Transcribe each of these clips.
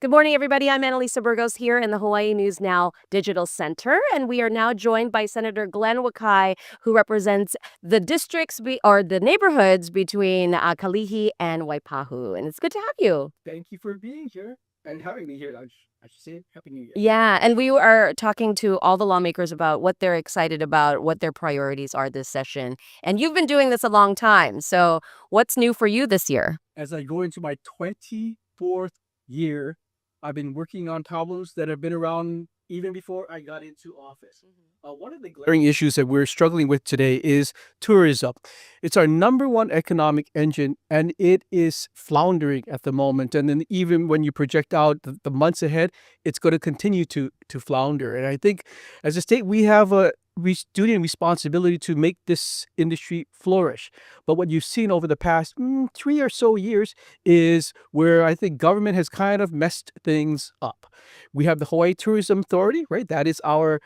Good morning, everybody. I'm Annalisa Burgos here in the Hawaii News Now Digital Center, and we are now joined by Senator Glenn Wakai, who represents the or the neighborhoods between Kalihi and Waipahu. And it's good to have you. Thank you for being here and having me here. I should say Happy New Year. Yeah, and we are talking to all the lawmakers about what they're excited about, what their priorities are this session. And you've been doing this a long time. So what's new for you this year? As I go into my 24th year, I've been working on problems that have been around even before I got into office. One of the glaring issues that we're struggling with today is tourism. It's our number one economic engine, and it is floundering at the moment. And then even when you project out the months ahead, it's going to continue to flounder. And I think as a state, we have a duty and responsibility to make this industry flourish. But what you've seen over the past 3 or so years is where I think government has kind of messed things up. We have the Hawaii Tourism Authority, right? That is our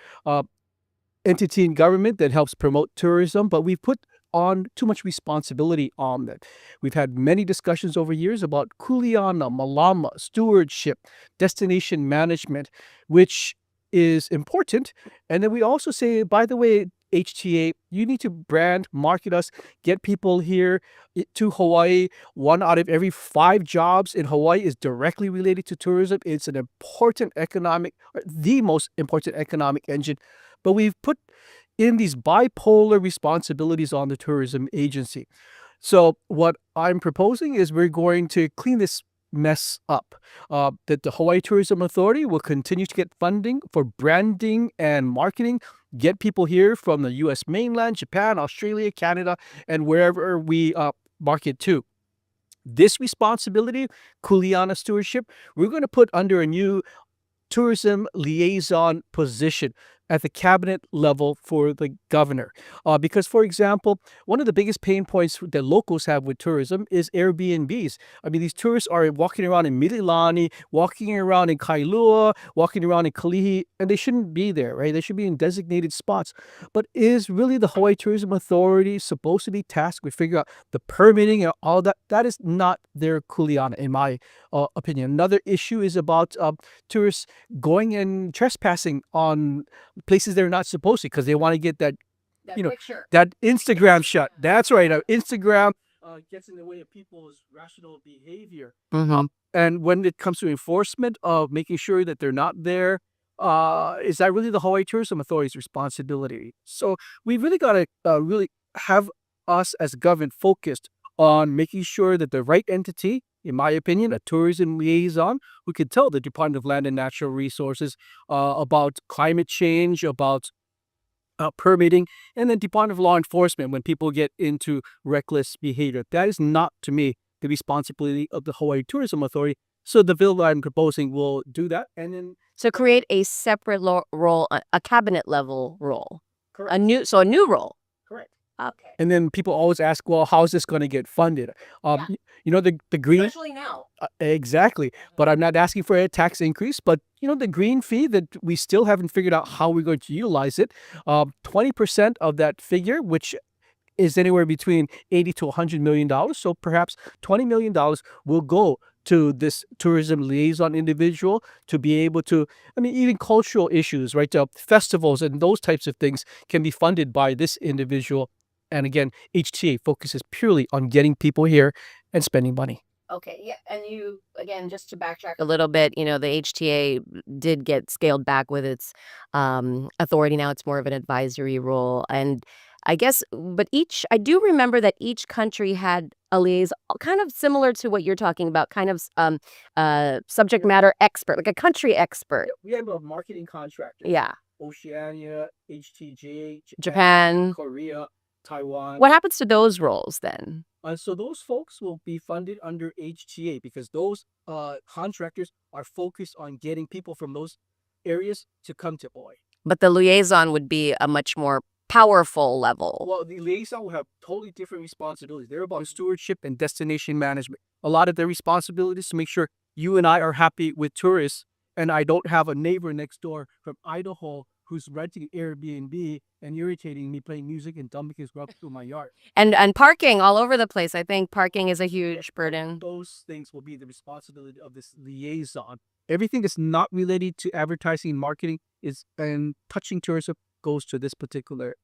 entity in government that helps promote tourism, but we've put on too much responsibility on that. We've had many discussions over years about kuleana, malama, stewardship, destination management, which is important. And then we also say, by the way, HTA, you need to brand, market us, get people here to Hawaii. 1 out of every 5 jobs in Hawaii is directly related to tourism. It's an important the most important economic engine. But we've put in these bipolar responsibilities on the tourism agency. So what I'm proposing is we're going to clean this mess up. That the Hawaii Tourism Authority will continue to get funding for branding and marketing, get people here from the U.S. mainland, Japan, Australia, Canada, and wherever we market to. This responsibility, kuleana stewardship, we're going to put under a new tourism liaison position at the cabinet level for the governor. Because, for example, one of the biggest pain points that locals have with tourism is Airbnbs. I mean, these tourists are walking around in Mililani, walking around in Kailua, walking around in Kalihi, and they shouldn't be there, right? They should be in designated spots. But is really the Hawaii Tourism Authority supposed to be tasked with figuring out the permitting and all that? That is not their kuleana, in my opinion. Another issue is about tourists going and trespassing on places they're not supposed to because they want to get that Picture. that Instagram shot. That's right. Instagram gets in the way of people's rational behavior. And when it comes to enforcement of making sure that they're not there, is that really the Hawaii Tourism Authority's responsibility? So we really got to really have us as government focused on making sure that the right entity, in my opinion, a tourism liaison who can tell the Department of Land and Natural Resources about climate change, about permitting, and then Department of Law Enforcement when people get into reckless behavior. That is not, to me, the responsibility of the Hawaii Tourism Authority. So the bill that I'm proposing will do that. And then So create a separate role, a cabinet level role. correct. A new role. Correct. Okay. And then people always ask, well, how is this going to get funded? The green. Especially now. Exactly. But I'm not asking for a tax increase. But, the green fee that we still haven't figured out how we're going to utilize it, 20% of that figure, which is anywhere between $80 to $100 million. So perhaps $20 million will go to this tourism liaison individual to be able to, even cultural issues, right? Festivals and those types of things can be funded by this individual. And again, HTA focuses purely on getting people here and spending money. Okay, yeah, and you, again, just to backtrack a little bit, the HTA did get scaled back with its authority. Now it's more of an advisory role. And I guess, but I do remember that each country had a liaison, kind of similar to what you're talking about, kind of subject matter expert, like a country expert. We have a marketing contractor. Yeah. Oceania, HTJ, Japan. Korea, Taiwan. What happens to those roles then? So those folks will be funded under HTA because those contractors are focused on getting people from those areas to come to Hawaii. But the liaison would be a much more powerful level. Well, the liaison will have totally different responsibilities. They're about stewardship and destination management. A lot of their responsibilities to make sure you and I are happy with tourists, and I don't have a neighbor next door from Idaho who's renting Airbnb and irritating me, playing music and dumping his grub through my yard. And parking all over the place. I think parking is a huge burden. Those things will be the responsibility of this liaison everything that's not related to advertising and marketing is and touching tourism goes to this particular.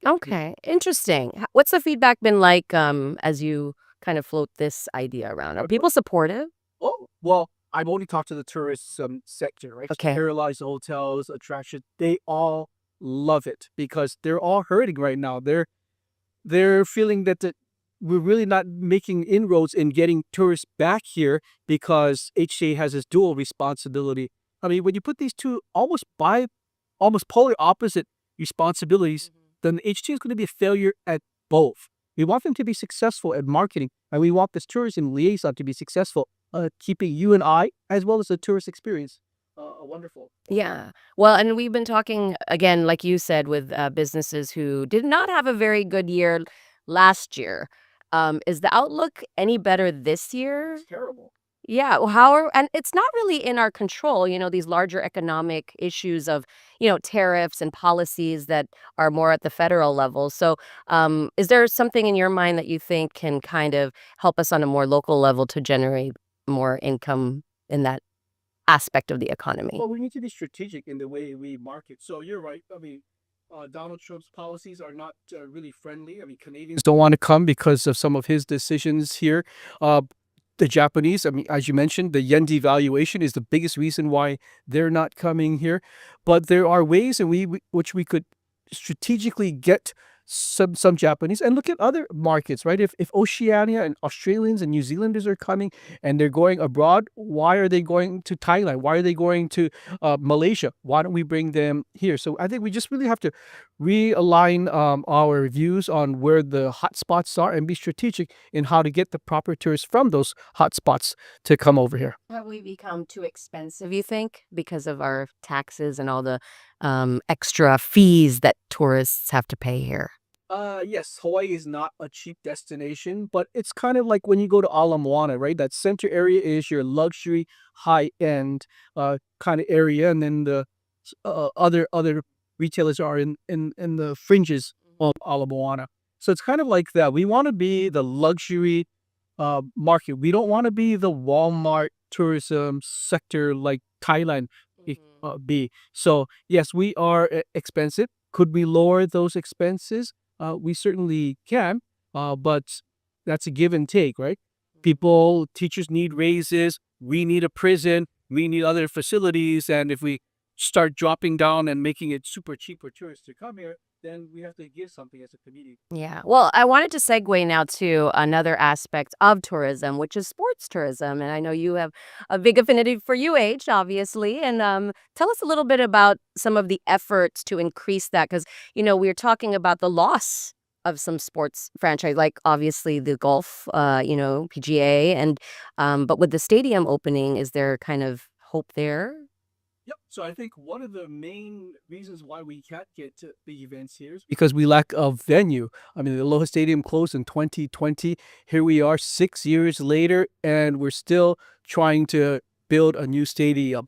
Okay, interesting. What's the feedback been like, as you kind of float this idea around? Are people supportive? Oh, well, I've only talked to the tourism sector, right? Okay. Paralyzed hotels, attraction, they all love it because they're all hurting right now. They're feeling that we're really not making inroads in getting tourists back here because HCA has this dual responsibility. I mean, when you put these two almost polar opposite responsibilities, then HCA is going to be a failure at both. We want them to be successful at marketing, and we want this tourism liaison to be successful, keeping you and I, as well as the tourist experience, wonderful. Yeah. Well, and we've been talking again, like you said, with businesses who did not have a very good year last year. Is the outlook any better this year? It's terrible. Yeah, well, how are and it's not really in our control, these larger economic issues of, tariffs and policies that are more at the federal level. So, is there something in your mind that you think can kind of help us on a more local level to generate more income in that aspect of the economy? Well, we need to be strategic in the way we market. So you're right. I mean, Donald Trump's policies are not really friendly. I mean, Canadians don't want to come because of some of his decisions here. Uh, the Japanese, I mean, as you mentioned, the yen devaluation is the biggest reason why they're not coming here. But there are ways in which we could strategically get some Japanese and look at other markets, right? If Oceania and Australians and New Zealanders are coming and they're going abroad, why are they going to Thailand? Why are they going to Malaysia? Why don't we bring them here? So I think we just really have to realign our views on where the hot spots are and be strategic in how to get the proper tourists from those hot spots to come over here. Have we become too expensive, you think, because of our taxes and all the extra fees that tourists have to pay here? Yes, Hawaii is not a cheap destination, but it's kind of like when you go to Ala, right? That center area is your luxury, high end kind of area, and then the other retailers are in the fringes of Ala. So it's kind of like that. We want to be the luxury market. We don't want to be the Walmart tourism sector like Thailand be. So yes, we are expensive. Could we lower those expenses? We certainly can, but that's a give and take, right? Teachers need raises. We need a prison. We need other facilities. And if we start dropping down and making it super cheap for tourists to come here, then we have to give something as a community. Yeah. Well, I wanted to segue now to another aspect of tourism, which is sports tourism. And I know you have a big affinity for UH, obviously. And tell us a little bit about some of the efforts to increase that. Because, we're talking about the loss of some sports franchise, like obviously the golf, PGA. And but with the stadium opening, is there kind of hope there? Yep. So I think one of the main reasons why we can't get to the events here is because we lack a venue. I mean, the Aloha Stadium closed in 2020. Here we are 6 years later, and we're still trying to build a new stadium.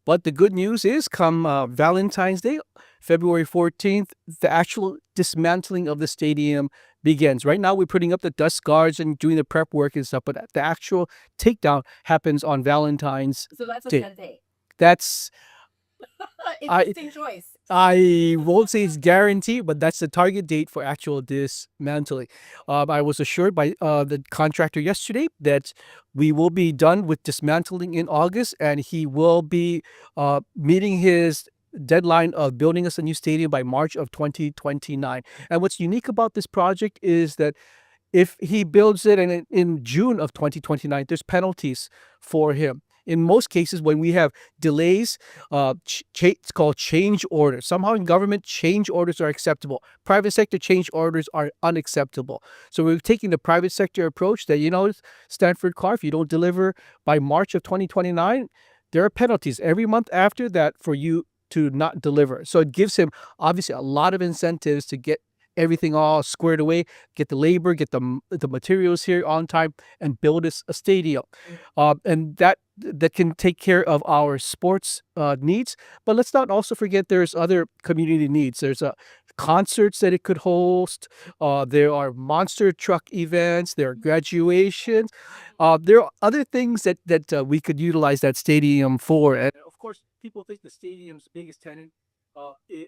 But the good news is, come Valentine's Day, February 14th, the actual dismantling of the stadium begins. Right now, we're putting up the dust guards and doing the prep work and stuff, but the actual takedown happens on Valentine's So that's a Day. set date. That's Interesting choice. I won't say it's guaranteed, but that's the target date for actual dismantling. I was assured by the contractor yesterday that we will be done with dismantling in August, and he will be meeting his deadline of building us a new stadium by March of 2029. And what's unique about this project is that if he builds it in June of 2029, there's penalties for him. In most cases, when we have delays, it's called change orders. Somehow in government, change orders are acceptable. Private sector change orders are unacceptable. So we're taking the private sector approach that, Stanford Car, if you don't deliver by March of 2029, there are penalties every month after that for you to not deliver. So it gives him obviously a lot of incentives to get everything all squared away, get the labor, get the materials here on time, and build us a stadium. And that can take care of our sports needs. But let's not also forget there's other community needs. There's a concerts that it could host. There are monster truck events. There are graduations. There are other things that we could utilize that stadium for. And of course, people think the stadium's biggest tenant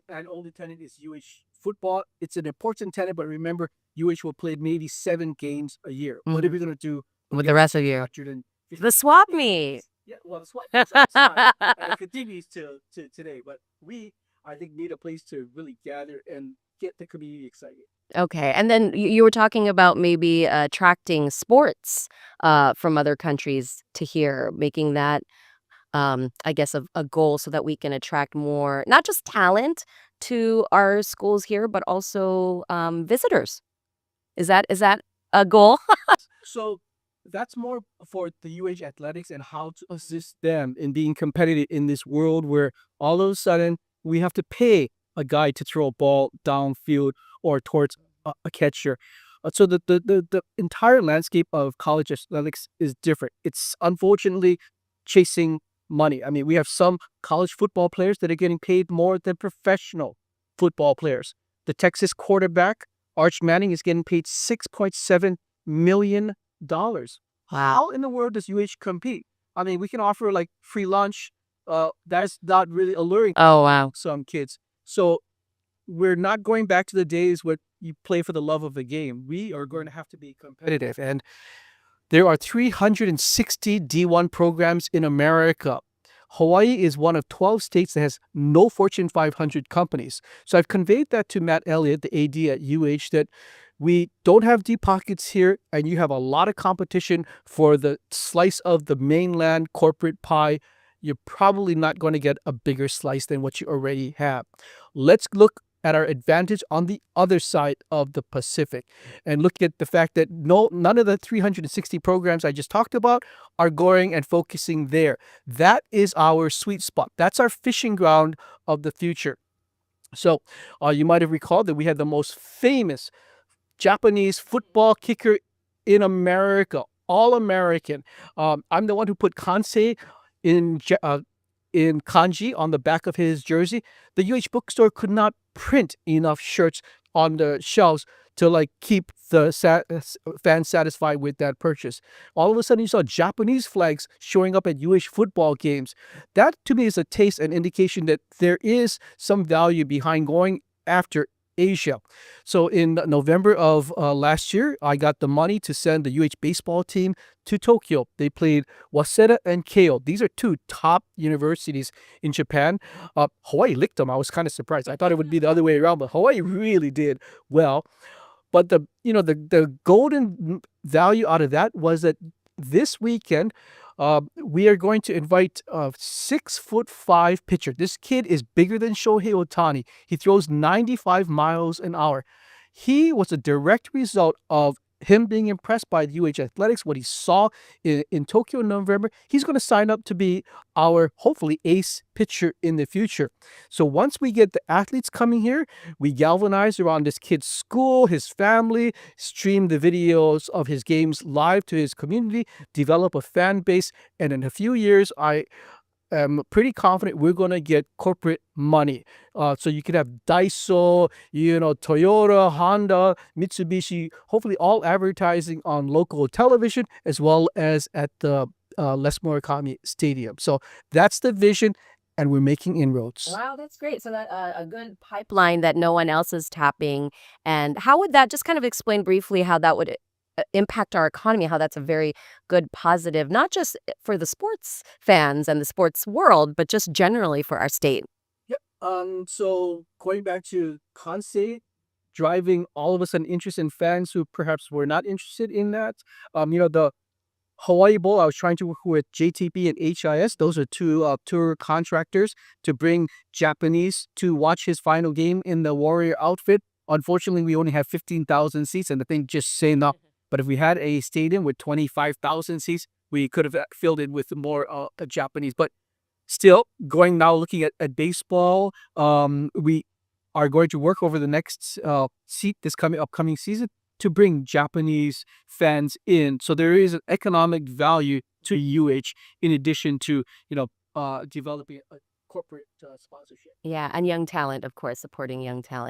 and only tenant is UH football. It's an important tenant, but remember, UH will play maybe 7 games a year. What are we going to do with the rest of you? 150 The swap meet. Yeah, well, the swap meet's outside, and it continues to today. But I think, need a place to really gather and get the community excited. Okay, and then you were talking about maybe attracting sports from other countries to here, making that I guess a goal so that we can attract more, not just talent to our schools here, but also visitors. Is that a goal? So that's more for the UH athletics and how to assist them in being competitive in this world where all of a sudden we have to pay a guy to throw a ball downfield or towards a catcher. So the entire landscape of college athletics is different. It's unfortunately chasing money. I mean, we have some college football players that are getting paid more than professional football players. The Texas quarterback, Arch Manning, is getting paid $6.7 million. Wow. How in the world does UH compete? I mean, we can offer like free lunch. That's not really alluring to Oh, wow. some kids. So we're not going back to the days where you play for the love of the game. We are going to have to be competitive. And there are 360 D1 programs in America. Hawaii is one of 12 states that has no Fortune 500 companies. So I've conveyed that to Matt Elliott, the AD at UH, that we don't have deep pockets here, and you have a lot of competition for the slice of the mainland corporate pie. You're probably not going to get a bigger slice than what you already have. Let's look at our advantage on the other side of the Pacific and look at the fact that none of the 360 programs I just talked about are going and focusing there. That is our sweet spot. That's our fishing ground of the future. So you might have recalled that we had the most famous Japanese football kicker in America, all American. I'm the one who put Kansei in kanji on the back of his jersey. The UH bookstore could not print enough shirts on the shelves to like keep the fans satisfied with that purchase. All of a sudden, you saw Japanese flags showing up at UH football games. That to me is a taste and indication that there is some value behind going after Asia. So in November of last year, I got the money to send the UH baseball team to Tokyo. They played Waseda and Keio. These are two top universities in Japan. Hawaii licked them. I was kind of surprised. I thought it would be the other way around, but Hawaii really did well. But the golden value out of that was that this weekend we are going to invite a 6'5" pitcher. This kid is bigger than Shohei Ohtani. He throws 95 miles an hour. He was a direct result of him being impressed by the UH athletics, what he saw in Tokyo in November. He's going to sign up to be our, hopefully, ace pitcher in the future. So once we get the athletes coming here, we galvanize around this kid's school, his family, stream the videos of his games live to his community, develop a fan base, and in a few years, I am pretty confident we're going to get corporate money. So you could have Daiso, Toyota, Honda, Mitsubishi, hopefully all advertising on local television as well as at the Les Murakami Stadium. So that's the vision, and we're making inroads. Wow, that's great. So that a good pipeline that no one else is tapping. And how would that, just kind of explain briefly how that would impact our economy, how that's a very good positive, not just for the sports fans and the sports world, but just generally for our state. Yep. So going back to Kansei, driving all of us an interest in fans who perhaps were not interested in that. The Hawaii Bowl, I was trying to work with JTB and HIS. Those are two tour contractors to bring Japanese to watch his final game in the Warrior outfit. Unfortunately, we only have 15,000 seats, and the thing just say no. But if we had a stadium with 25,000 seats, we could have filled it with more Japanese. But still, looking at baseball, we are going to work over the next this upcoming season to bring Japanese fans in. So there is an economic value to UH in addition to, developing a corporate sponsorship. Yeah, and young talent, of course, supporting young talent.